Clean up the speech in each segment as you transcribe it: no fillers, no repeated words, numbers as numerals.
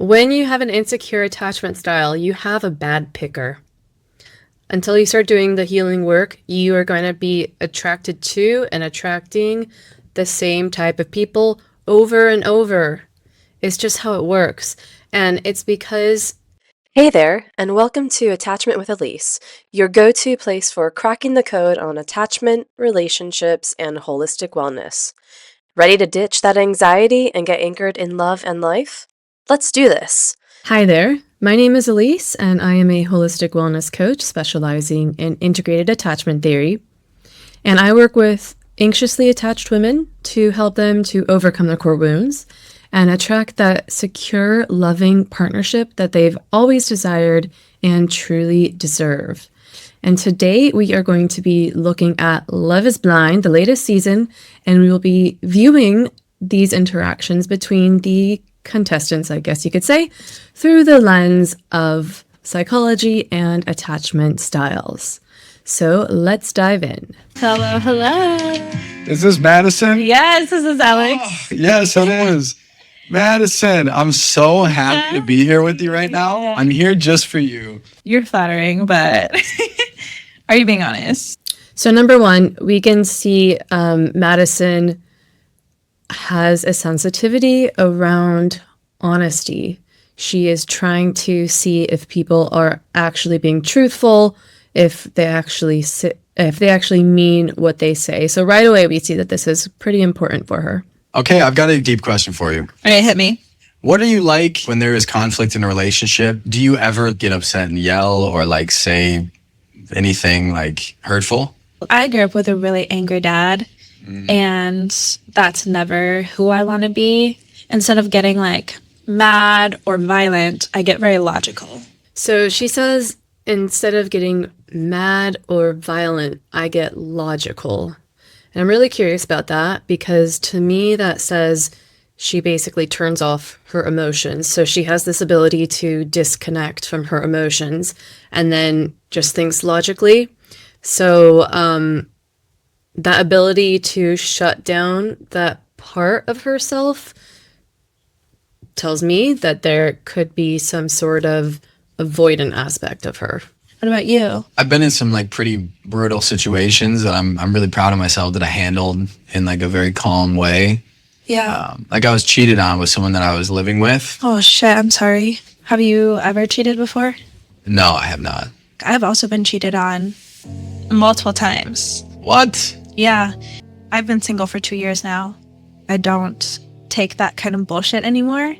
when you have an insecure attachment style, you have a bad picker. Until you start doing the healing work, you are going to be attracted to and attracting the same type of people over and over. It's just how it works. And it's because... Hey there, and welcome to Attachment with Elise, your go-to place for cracking the code on attachment, relationships, and holistic wellness. Ready to ditch that anxiety and get anchored in love and life? Let's do this! Hi there, my name is Elise, and I am a holistic wellness coach specializing in integrated attachment theory. And I work with anxiously attached women to help them to overcome their core wounds and attract that secure, loving partnership that they've always desired and truly deserve. And today we are going to be looking at Love is Blind, the latest season, and we will be viewing these interactions between the contestants, I guess you could say, through the lens of psychology and attachment styles. So let's dive in. Hello, hello. Is this Madison? Yes, this is Alex. Oh, yes, it is. Madison, I'm so happy to be here with you right now. I'm here just for you. You're flattering, but are you being honest? So number one, we can see Madison has a sensitivity around honesty. She is trying to see if people are actually being truthful, if they actually mean what they say. So right away, we see that this is pretty important for her. Okay, I've got a deep question for you. All right, hit me. What are you like when there is conflict in a relationship? Do you ever get upset and yell or say anything hurtful? I grew up with a really angry dad, and that's never who I want to be. Instead of getting mad or violent, I get very logical. So she says, instead of getting mad or violent, I get logical. And I'm really curious about that because to me that says she basically turns off her emotions. So she has this ability to disconnect from her emotions and then just thinks logically. So that ability to shut down that part of herself tells me that there could be some sort of avoidant aspect of her. What about you? I've been in some pretty brutal situations that I'm really proud of myself that I handled in a very calm way. Yeah. I was cheated on with someone that I was living with. Oh, shit, I'm sorry. Have you ever cheated before? No, I have not. I've also been cheated on multiple times. What? Yeah. I've been single for 2 years now. I don't take that kind of bullshit anymore.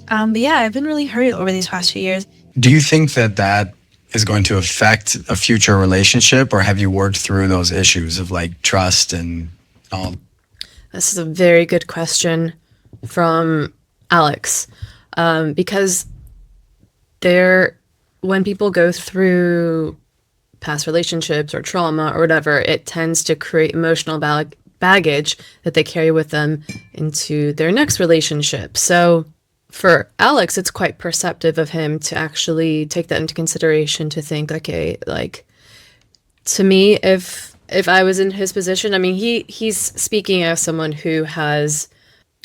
But yeah, I've been really hurt over these past few years. Do you think that is going to affect a future relationship, or have you worked through those issues of trust and all? This is a very good question from Alex, because when people go through past relationships or trauma or whatever, it tends to create emotional baggage that they carry with them into their next relationship. So for Alex, it's quite perceptive of him to actually take that into consideration, to think, okay, to me, if I was in his position, I mean, he's speaking as someone who has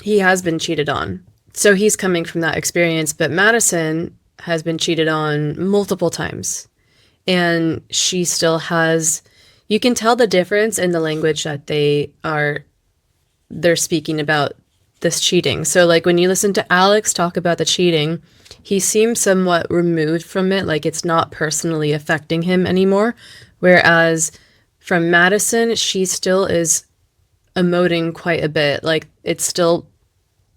been cheated on. So he's coming from that experience, but Madison has been cheated on multiple times. And she still has, you can tell the difference in the language that they're speaking about this cheating. So when you listen to Alex talk about the cheating, he seems somewhat removed from it, it's not personally affecting him anymore. Whereas from Madison, she still is emoting quite a bit. It's still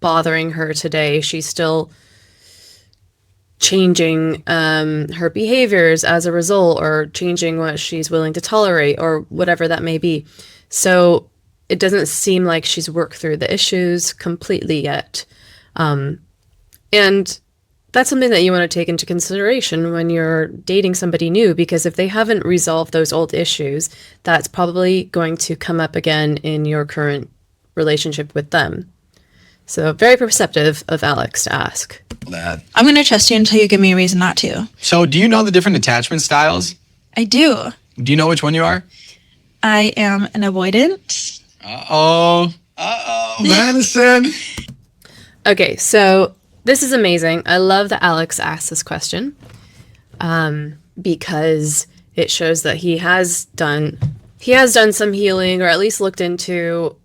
bothering her today. She's still changing her behaviors as a result, or changing what she's willing to tolerate, or whatever that may be. So it doesn't seem like she's worked through the issues completely yet. And that's something that you want to take into consideration when you're dating somebody new, because if they haven't resolved those old issues, that's probably going to come up again in your current relationship with them. So very perceptive of Alex to ask. I'm going to trust you until you give me a reason not to. So do you know the different attachment styles? I do. Do you know which one you are? I am an avoidant. Uh-oh, Madison. Okay, so This is amazing. I love that Alex asked this question because it shows that he has done some healing, or at least looked into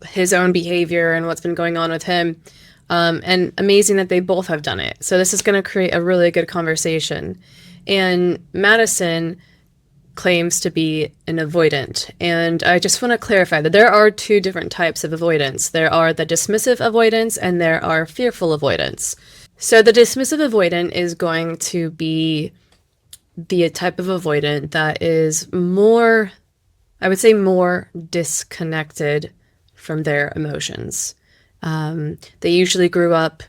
his own behavior and what's been going on with him. And amazing that they both have done it. So this is going to create a really good conversation. And Madison claims to be an avoidant. And I just want to clarify that there are two different types of avoidance. There are the dismissive avoidance and there are fearful avoidance. So the dismissive avoidant is going to be the type of avoidant that is more, I would say, more disconnected from their emotions. They usually grew up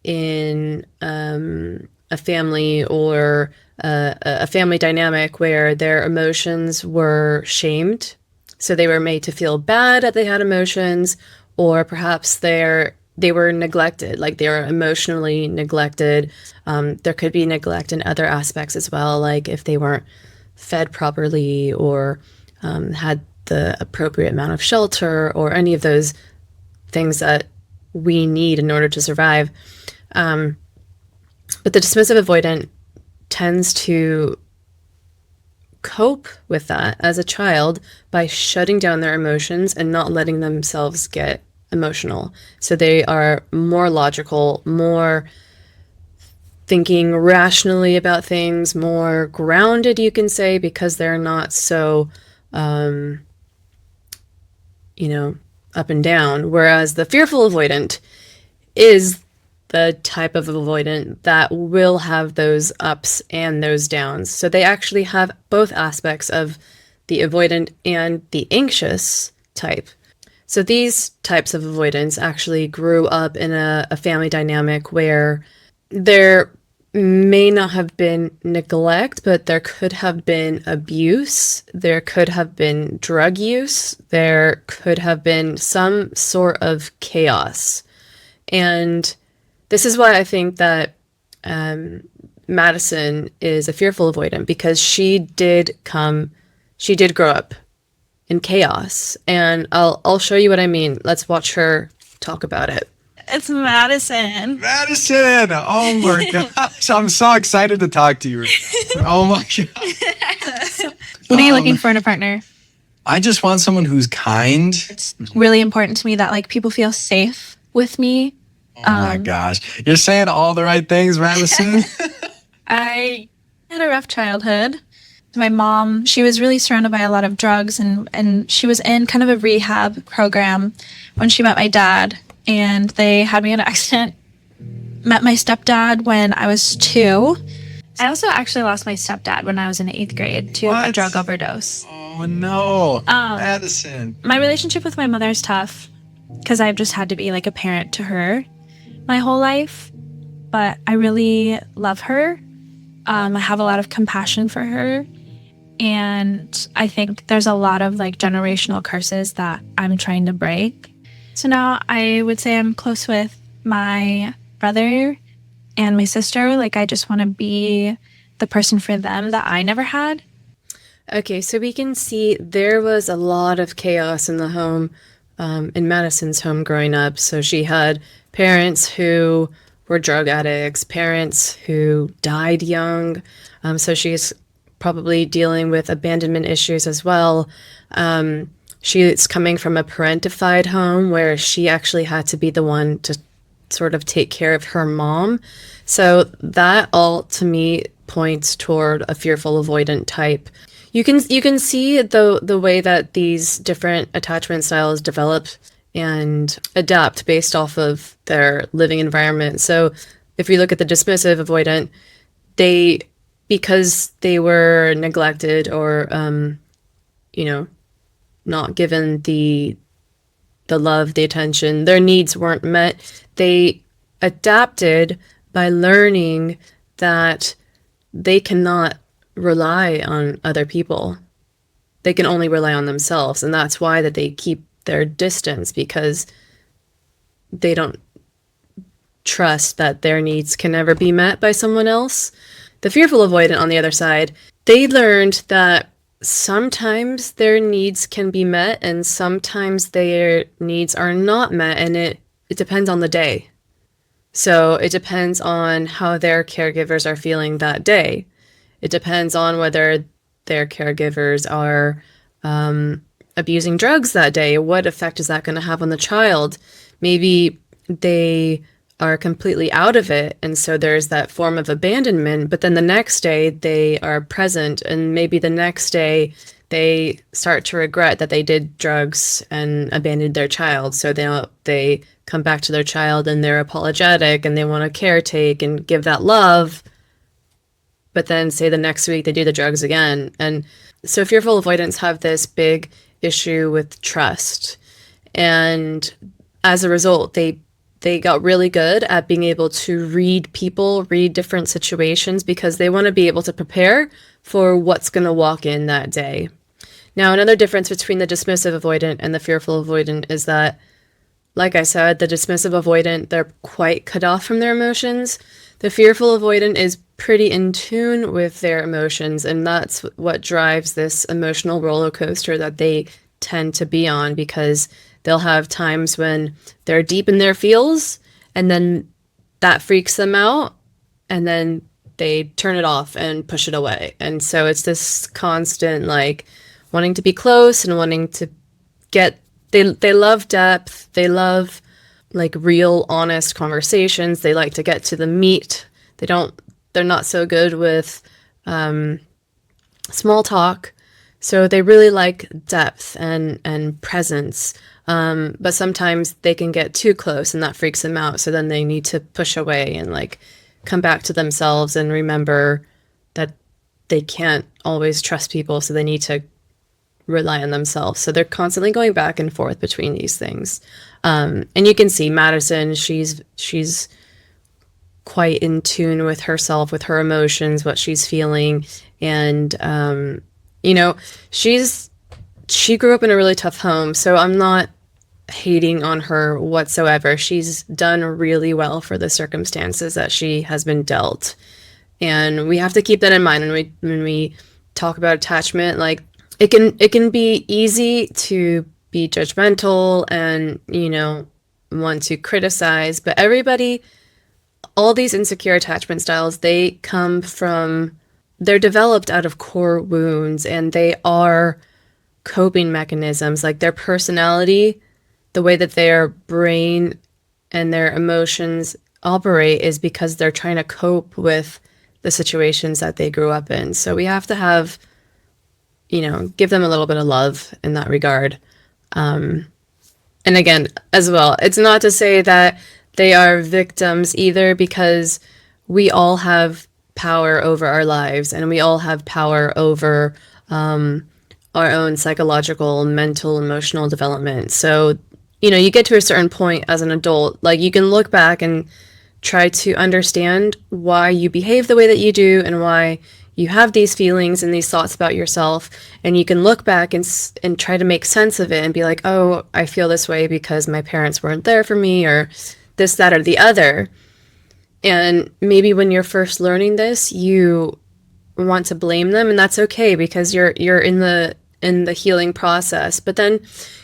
in a family or a family dynamic where their emotions were shamed. So they were made to feel bad that they had emotions, or perhaps they were neglected, like they were emotionally neglected. There could be neglect in other aspects as well, like if they weren't fed properly or had the appropriate amount of shelter or any of those things that we need in order to survive. But the dismissive avoidant tends to cope with that as a child by shutting down their emotions and not letting themselves get emotional. So they are more logical, more thinking rationally about things, more grounded, you can say, because they're not so, up and down. Whereas the fearful avoidant is the type of avoidant that will have those ups and those downs. So they actually have both aspects of the avoidant and the anxious type. So these types of avoidants actually grew up in a family dynamic where there may not have been neglect, but there could have been abuse, there could have been drug use, there could have been some sort of chaos. And this is why I think that Madison is a fearful avoidant, because she did grow up in chaos. And I'll show you what I mean. Let's watch her talk about it. It's Madison. Madison! Oh my gosh, I'm so excited to talk to you. Oh my god. What are you looking for in a partner? I just want someone who's kind. It's really important to me that like people feel safe with me. Oh my gosh. You're saying all the right things, Madison. I had a rough childhood. My mom, she was really surrounded by a lot of drugs, and she was in kind of a rehab program when she met my dad, and they had me in an accident. Met my stepdad when I was 2. I also actually lost my stepdad when I was in 8th grade to a drug overdose. Oh no, Madison. My relationship with my mother is tough because I've just had to be like a parent to her my whole life, but I really love her. I have a lot of compassion for her, and I think there's a lot of like generational curses that I'm trying to break. So now I would say I'm close with my brother and my sister. Like I just want to be the person for them that I never had. Okay, so we can see there was a lot of chaos in the home, in Madison's home growing up. So she had parents who were drug addicts, parents who died young. So she's probably dealing with abandonment issues as well. She's coming from a parentified home where she actually had to be the one to sort of take care of her mom. So that all to me points toward a fearful avoidant type. You can see the way that these different attachment styles develop and adapt based off of their living environment. So if we look at the dismissive avoidant, because they were neglected or not given the love, the attention, their needs weren't met, they adapted by learning that they cannot rely on other people. They can only rely on themselves, and that's why that they keep their distance, because they don't trust that their needs can never be met by someone else. The fearful avoidant, on the other side, they learned that sometimes their needs can be met and sometimes their needs are not met, and it depends on the day. So it depends on how their caregivers are feeling that day. It depends on whether their caregivers are abusing drugs that day. What effect is that going to have on the child? Maybe they are completely out of it, and so there's that form of abandonment, but then the next day they are present, and maybe the next day they start to regret that they did drugs and abandoned their child. So they come back to their child and they're apologetic and they want to caretake and give that love. But then say the next week they do the drugs again. And so fearful avoidants have this big issue with trust. And as a result, they got really good at being able to read people, read different situations, because they want to be able to prepare for what's going to walk in that day. Now, another difference between the dismissive avoidant and the fearful avoidant is that, like I said, the dismissive avoidant, they're quite cut off from their emotions. The fearful avoidant is pretty in tune with their emotions, and that's what drives this emotional roller coaster that they tend to be on, because they'll have times when they're deep in their feels, and then that freaks them out, and then they turn it off and push it away. And so it's this constant, like, wanting to be close and wanting to get, they love depth, they love like real honest conversations, they like to get to the meat. They're not so good with small talk, so they really like depth and presence, but sometimes they can get too close and that freaks them out, so then they need to push away and like come back to themselves and remember that they can't always trust people, so they need to rely on themselves. So they're constantly going back and forth between these things. And you can see Madison, she's quite in tune with herself, with her emotions, what she's feeling. And, you know, she grew up in a really tough home, so I'm not hating on her whatsoever. She's done really well for the circumstances that she has been dealt. And we have to keep that in mind when we talk about attachment. Like, it can be easy to be judgmental and, you know, want to criticize, but all these insecure attachment styles, they're developed out of core wounds, and they are coping mechanisms. Like, their personality, the way that their brain and their emotions operate is because they're trying to cope with the situations that they grew up in. So we have to have, you know, give them a little bit of love in that regard. And again, as well, it's not to say that they are victims either, because we all have power over our lives, and we all have power over our own psychological, mental, emotional development. So, you know, you get to a certain point as an adult, like, you can look back and try to understand why you behave the way that you do and why you have these feelings and these thoughts about yourself, and you can look back and try to make sense of it and be like, oh, I feel this way because my parents weren't there for me, or this, that, or the other. And maybe when you're first learning this, you want to blame them, and that's okay, because you're in the healing process. But then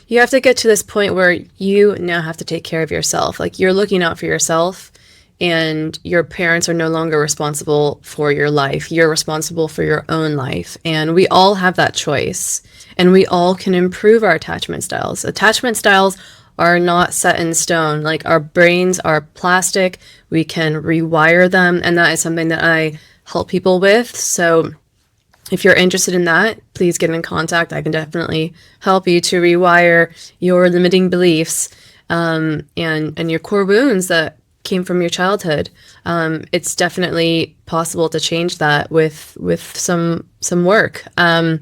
you have to get to this point where you now have to take care of yourself. Like, you're looking out for yourself, and your parents are no longer responsible for your life. You're responsible for your own life. And we all have that choice, and we all can improve our attachment styles. Attachment styles are not set in stone. Like, our brains are plastic. We can rewire them, and that is something that I help people with. So if you're interested in that, please get in contact. I can definitely help you to rewire your limiting beliefs and your core wounds that came from your childhood. It's definitely possible to change that with some work. But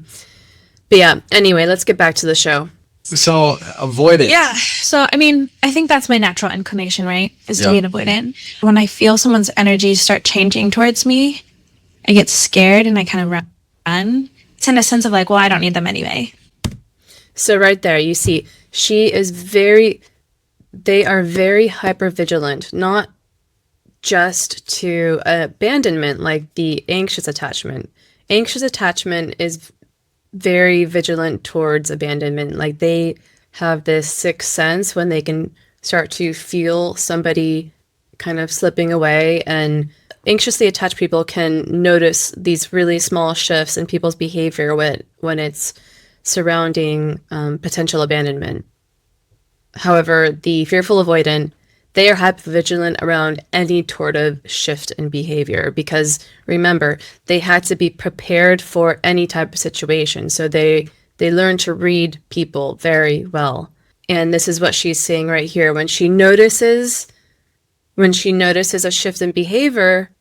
yeah, anyway, let's get back to the show. So avoidant. Yeah. So, I mean, I think that's my natural inclination, right? Is to be an avoidant. When I feel someone's energy start changing towards me, I get scared and I kind of run. It's in a sense of like, well, I don't need them anyway. So right there, you see, they are very hypervigilant, not just to abandonment, like the anxious attachment. Anxious attachment is very vigilant towards abandonment. Like, they have this sixth sense when they can start to feel somebody kind of slipping away. And anxiously attached people can notice these really small shifts in people's behavior when it's surrounding potential abandonment. However, the fearful avoidant, they are hypervigilant around any sort of shift in behavior because, remember, they had to be prepared for any type of situation. So they learn to read people very well. And this is what she's saying right here. When she notices a shift in behavior,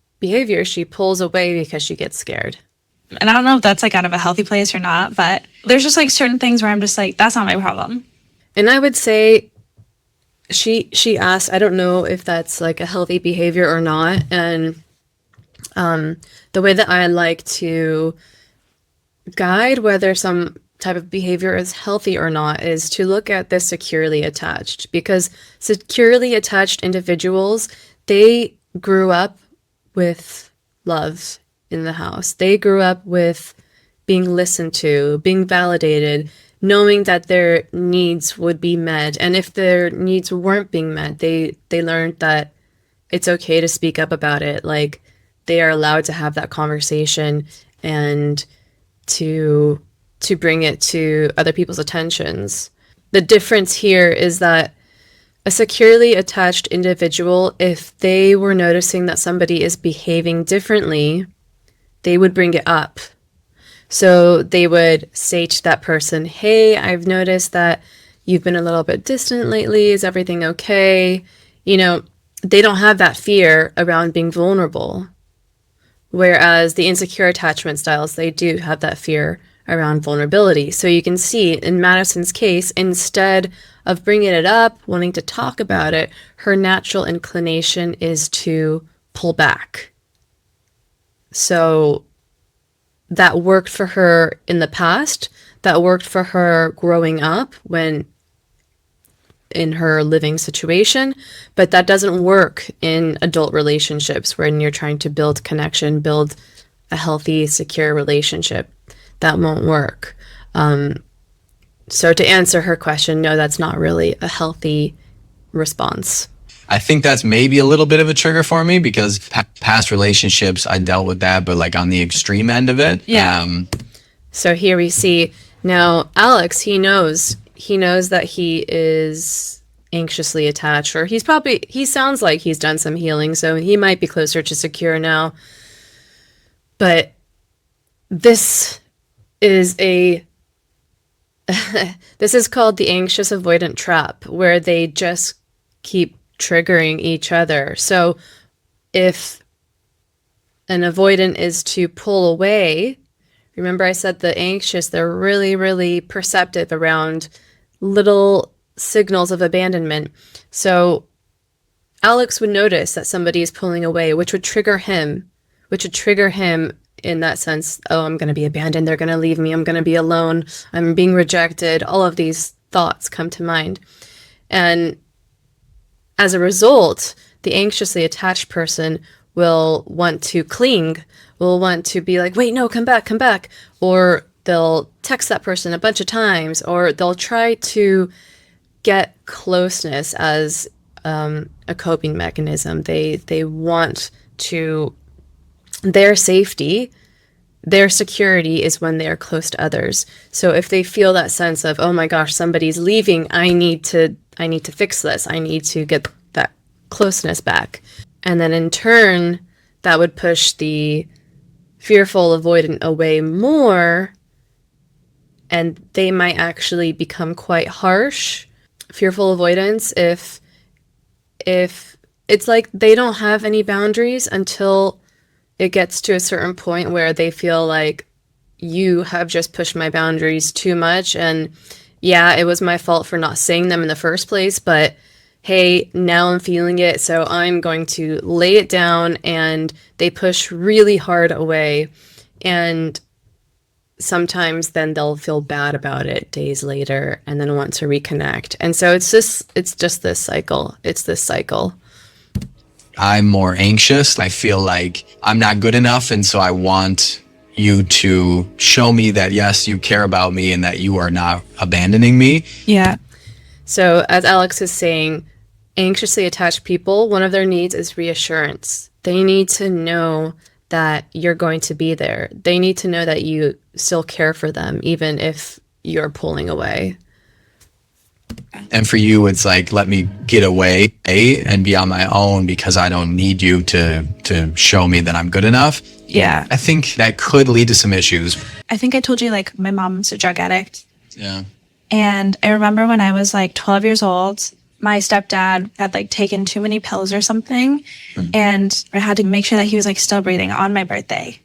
she pulls away because she gets scared. And I don't know if that's like out of a healthy place or not, but there's just like certain things where I'm just like, that's not my problem. And I would say she asked, I don't know if that's like a healthy behavior or not. And the way that I like to guide whether some type of behavior is healthy or not is to look at the securely attached, because securely attached individuals, they grew up with love in the house. They grew up with being listened to, being validated, knowing that their needs would be met. And if their needs weren't being met, they learned that it's okay to speak up about it. Like, they are allowed to have that conversation and to bring it to other people's attentions. The difference here is that a securely attached individual, if they were noticing that somebody is behaving differently, they would bring it up. So they would say to that person, hey, I've noticed that you've been a little bit distant lately. Is everything okay? You know, they don't have that fear around being vulnerable. Whereas the insecure attachment styles, they do have that fear around vulnerability. So you can see in Madison's case, instead of bringing it up, wanting to talk about it, her natural inclination is to pull back. So that worked for her in the past. That worked for her growing up when in her living situation, but that doesn't work in adult relationships when you're trying to build connection, build a healthy, secure relationship. That won't work. So to answer her question, no, that's not really a healthy response. I think that's maybe a little bit of a trigger for me because past relationships, I dealt with that, but like on the extreme end of it. Yeah. So here we see now Alex, he knows that he is anxiously attached, or he sounds like he's done some healing, so he might be closer to secure now. But this is this is called the Anxious-Avoidant Trap, where they just keep triggering each other. So if an avoidant is to pull away, remember I said the anxious, they're really, really perceptive around little signals of abandonment. So Alex would notice that somebody is pulling away, which would trigger him in that sense. Oh, I'm going to be abandoned. They're going to leave me. I'm going to be alone. I'm being rejected. All of these thoughts come to mind. And as a result, the anxiously attached person will want to cling, will want to be like, wait, no, come back. Or they'll text that person a bunch of times, or they'll try to get closeness as a coping mechanism. They want to, their safety, their security is when they are close to others. So if they feel that sense of, oh my gosh, somebody's leaving, I need to fix this. I need to get that closeness back. And then in turn, that would push the fearful avoidant away more, and they might actually become quite harsh. Fearful avoidance, if it's like they don't have any boundaries until it gets to a certain point where they feel like you have just pushed my boundaries too much, and yeah, it was my fault for not saying them in the first place, but hey, now I'm feeling it, so I'm going to lay it down, and they push really hard away, and sometimes then they'll feel bad about it days later and then want to reconnect. And so it's just this cycle. It's this cycle. I'm more anxious. I feel like I'm not good enough, and so I want you to show me that, yes, you care about me and that you are not abandoning me. Yeah. So as Alex is saying, anxiously attached people, one of their needs is reassurance. They need to know that you're going to be there. They need to know that you still care for them, even if you're pulling away. And for you, it's like, let me get away and be on my own because I don't need you to show me that I'm good enough. Yeah. I think that could lead to some issues. I think I told you, like, my mom's a drug addict. Yeah. And I remember when I was like 12 years old, my stepdad had like taken too many pills or something. And I had to make sure that he was like still breathing on my birthday.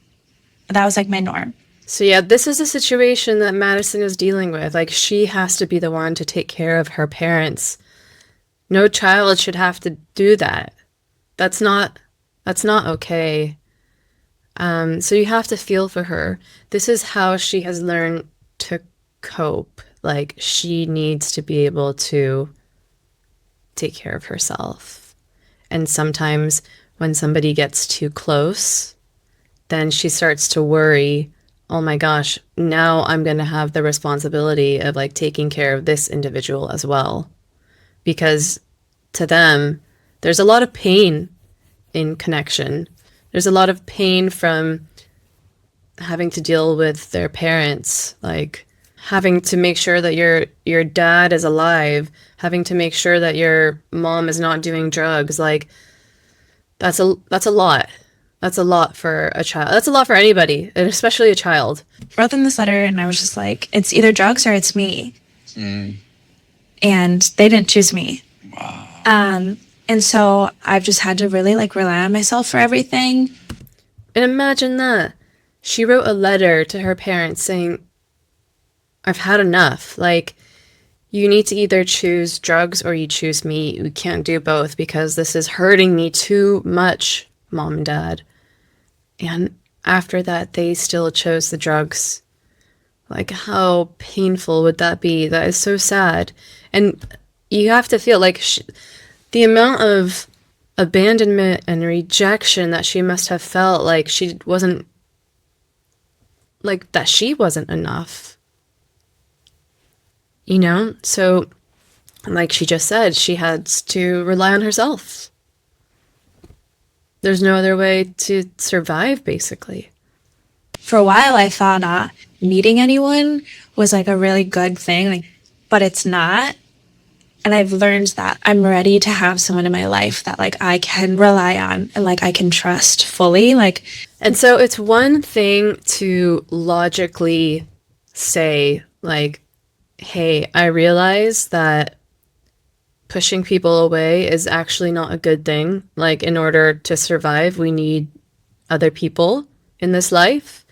That was like my norm. So yeah, this is a situation that Madison is dealing with. Like, she has to be the one to take care of her parents. No child should have to do that. That's not okay. So you have to feel for her. This is how she has learned to cope. Like, she needs to be able to take care of herself. And sometimes when somebody gets too close, then she starts to worry, oh my gosh, now I'm going to have the responsibility of like taking care of this individual as well. Because to them, there's a lot of pain in connection. There's a lot of pain from having to deal with their parents, like having to make sure that your dad is alive, having to make sure that your mom is not doing drugs. Like, that's a lot. That's a lot for a child. That's a lot for anybody, and especially a child. I wrote them this letter and I was just like, it's either drugs or it's me. And they didn't choose me. Wow. And so I've just had to really like rely on myself for everything. And imagine that. She wrote a letter to her parents saying, I've had enough. Like, you need to either choose drugs or you choose me. You can't do both because this is hurting me too much, Mom and Dad. And after that, they still chose the drugs. Like, how painful would that be? That is so sad. And you have to feel like the amount of abandonment and rejection that she must have felt, like she wasn't enough. You know? So, like she just said, she had to rely on herself. There's no other way to survive, basically. For a while, I thought not meeting anyone was like a really good thing, like, but it's not. And I've learned that I'm ready to have someone in my life that like I can rely on and like I can trust fully. Like, and so it's one thing to logically say like, hey, I realize that pushing people away is actually not a good thing. Like, in order to survive, we need other people in this life,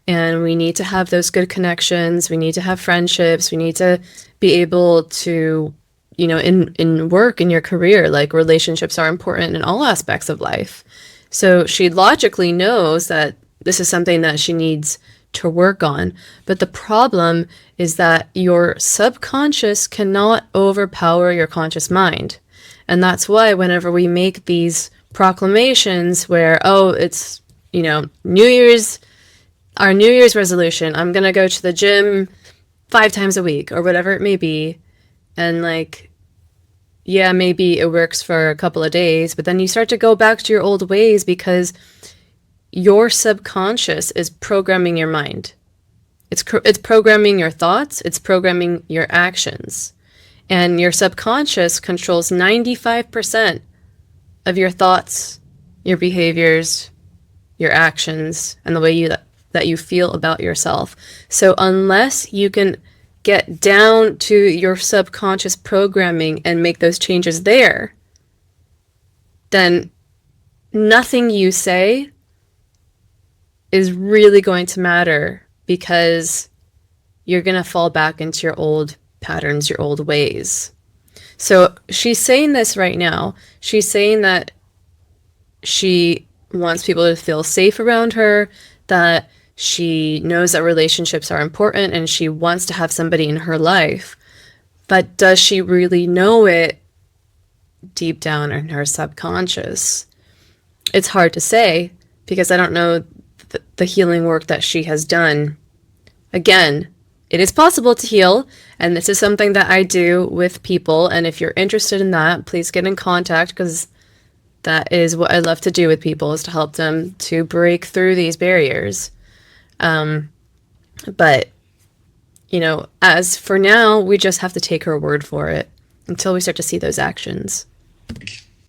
and we need to have those good connections. We need to have friendships. We need to be able to, you know, in work, in your career, like relationships are important in all aspects of life. So she logically knows that this is something that she needs to work on. But the problem is that your subconscious cannot overpower your conscious mind. And that's why whenever we make these proclamations where, oh, it's, you know, our New Year's resolution, I'm going to go to the gym 5 times a week or whatever it may be. And like, yeah, maybe it works for a couple of days, but then you start to go back to your old ways because your subconscious is programming your mind. It's programming your thoughts. It's programming your actions. And your subconscious controls 95% of your thoughts, your behaviors, your actions, and the way that you feel about yourself. So unless you can get down to your subconscious programming and make those changes there, then nothing you say is really going to matter because you're going to fall back into your old patterns, your old ways. So she's saying this right now. She's saying that she wants people to feel safe around her, that she knows that relationships are important and she wants to have somebody in her life. But does she really know it deep down in her subconscious? It's hard to say because I don't know the healing work that she has done. Again, it is possible to heal, and this is something that I do with people. And if you're interested in that, please get in contact, because that is what I love to do with people, is to help them to break through these barriers. But, you know, as for now, we just have to take her word for it until we start to see those actions.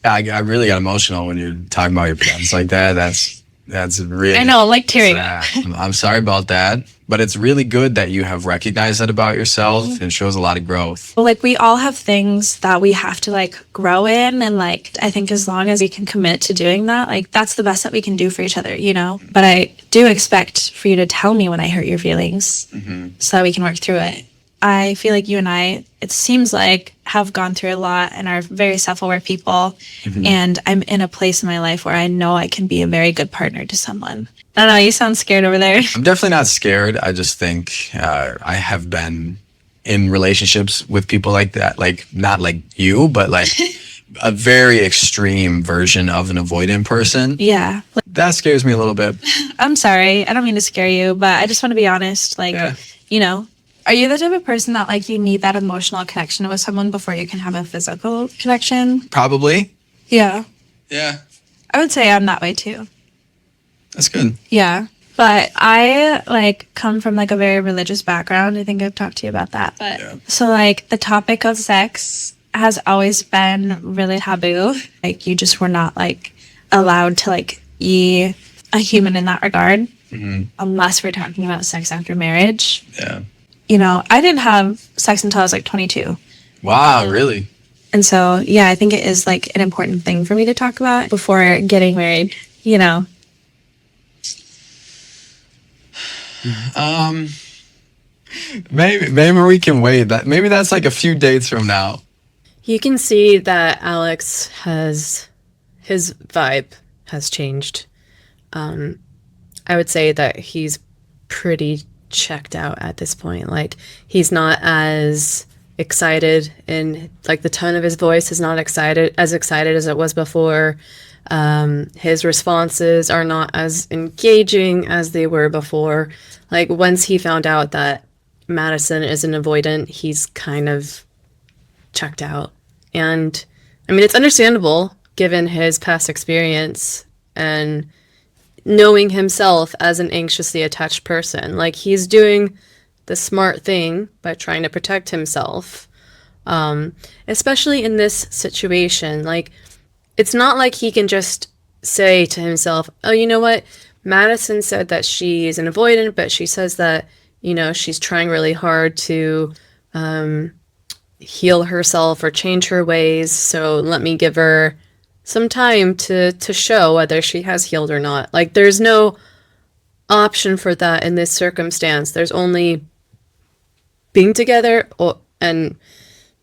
I really got emotional when you're talking about your parents like that. That's really... I know, like tearing. I'm sorry about that, but it's really good that you have recognized that about yourself. And it shows a lot of growth. Like, we all have things that we have to, like, grow in. And, like, I think as long as we can commit to doing that, like, that's the best that we can do for each other, you know? But I do expect for you to tell me when I hurt your feelings so that we can work through it. I feel like you and I, it seems like, have gone through a lot and are very self-aware people. And I'm in a place in my life where I know I can be a very good partner to someone. I don't know, you sound scared over there. I'm definitely not scared. I just think I have been in relationships with people like that. Like, not like you, but like a very extreme version of an avoidant person. Yeah. That scares me a little bit. I'm sorry. I don't mean to scare you, but I just want to be honest. Like, you know, are you the type of person that, like, you need that emotional connection with someone before you can have a physical connection? Probably. Yeah. Yeah. I would say I'm that way too. That's good. Yeah. But I, like, come from, like, a very religious background. I think I've talked to you about that. But so, like, the topic of sex has always been really taboo. Like, you just were not, like, allowed to, like, be a human in that regard. Unless we're talking about sex after marriage. Yeah. You know, I didn't have sex until I was, like, 22. Wow, really? And so, yeah, I think it is, like, an important thing for me to talk about before getting married, you know. Maybe we can wait. That maybe that's like a few dates from now. You can see that Alex has, his vibe has changed. I would say that he's pretty checked out at this point. Like, he's not as excited, and like the tone of his voice is not excited as it was before. His responses are not as engaging as they were before. Like, once he found out that Madison is an avoidant, he's kind of checked out. And I mean, it's understandable given his past experience and knowing himself as an anxiously attached person. Like, he's doing the smart thing by trying to protect himself, especially in this situation. Like, it's not like he can just say to himself, oh, you know what? Madison said that she's an avoidant, but she says that, you know, she's trying really hard to heal herself or change her ways. So let me give her some time to show whether she has healed or not. Like, there's no option for that in this circumstance. There's only being together and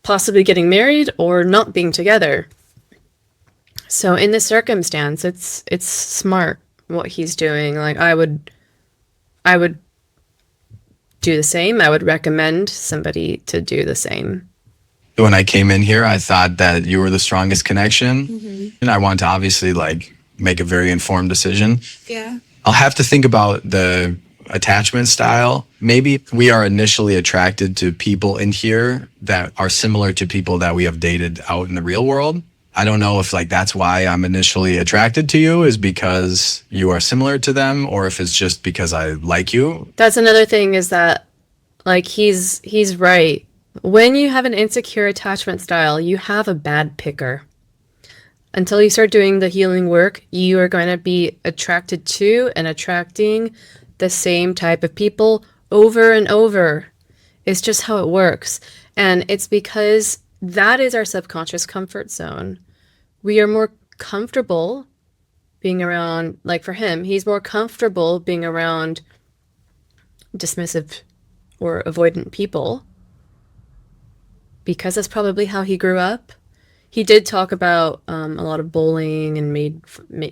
possibly getting married, or not being together. So in this circumstance, it's smart what he's doing. Like, I would do the same. I would recommend somebody to do the same. When I came in here, I thought that you were the strongest connection. And I wanted to obviously, like, make a very informed decision. Yeah. I'll have to think about the attachment style. Maybe we are initially attracted to people in here that are similar to people that we have dated out in the real world. I don't know if, like, that's why I'm initially attracted to you, is because you are similar to them, or if it's just because I like you. That's another thing, is that, like, he's right. When you have an insecure attachment style, you have a bad picker. Until you start doing the healing work, you are going to be attracted to and attracting the same type of people over and over. It's just how it works. And it's because that is our subconscious comfort zone. We are more comfortable being around, like, for him, he's more comfortable being around dismissive or avoidant people, because that's probably how he grew up. He did talk about a lot of bullying and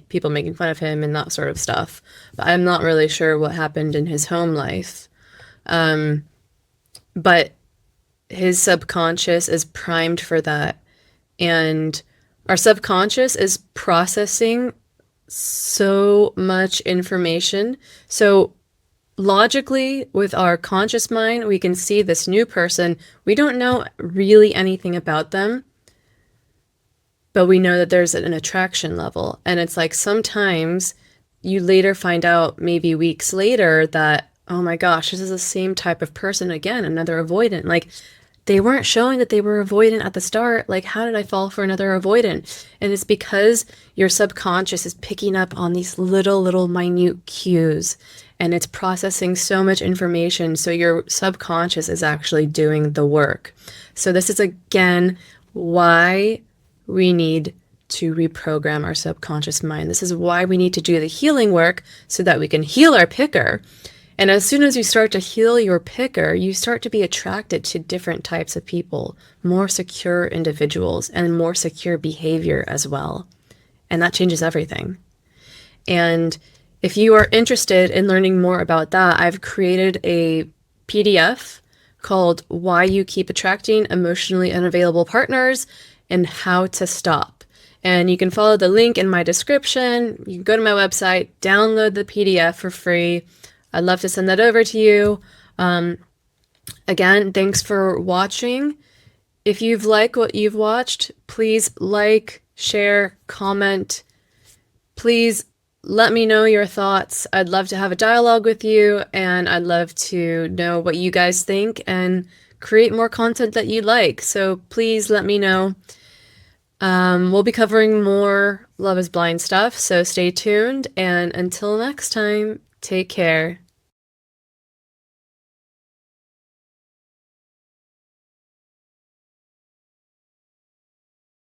people making fun of him and that sort of stuff. But I'm not really sure what happened in his home life. But his subconscious is primed for that. And our subconscious is processing so much information. So logically, with our conscious mind, we can see this new person. We don't know really anything about them, but we know that there's an attraction level. And it's like sometimes you later find out, maybe weeks later, that, oh my gosh, this is the same type of person again, another avoidant. Like, they weren't showing that they were avoidant at the start. Like, how did I fall for another avoidant? And it's because your subconscious is picking up on these little minute cues, and it's processing so much information. So your subconscious is actually doing the work. So this is, again, why we need to reprogram our subconscious mind. This is why we need to do the healing work, so that we can heal our picker. And as soon as you start to heal your picker, you start to be attracted to different types of people, more secure individuals, and more secure behavior as well. And that changes everything. And if you are interested in learning more about that, I've created a PDF called Why You Keep Attracting Emotionally Unavailable Partners and How to Stop. And you can follow the link in my description. You can go to my website, download the PDF for free. I'd love to send that over to you. Again, thanks for watching. If you've liked what you've watched, please like, share, comment. Please let me know your thoughts. I'd love to have a dialogue with you, and I'd love to know what you guys think and create more content that you like. So please let me know. We'll be covering more Love is Blind stuff, so stay tuned. And until next time, take care.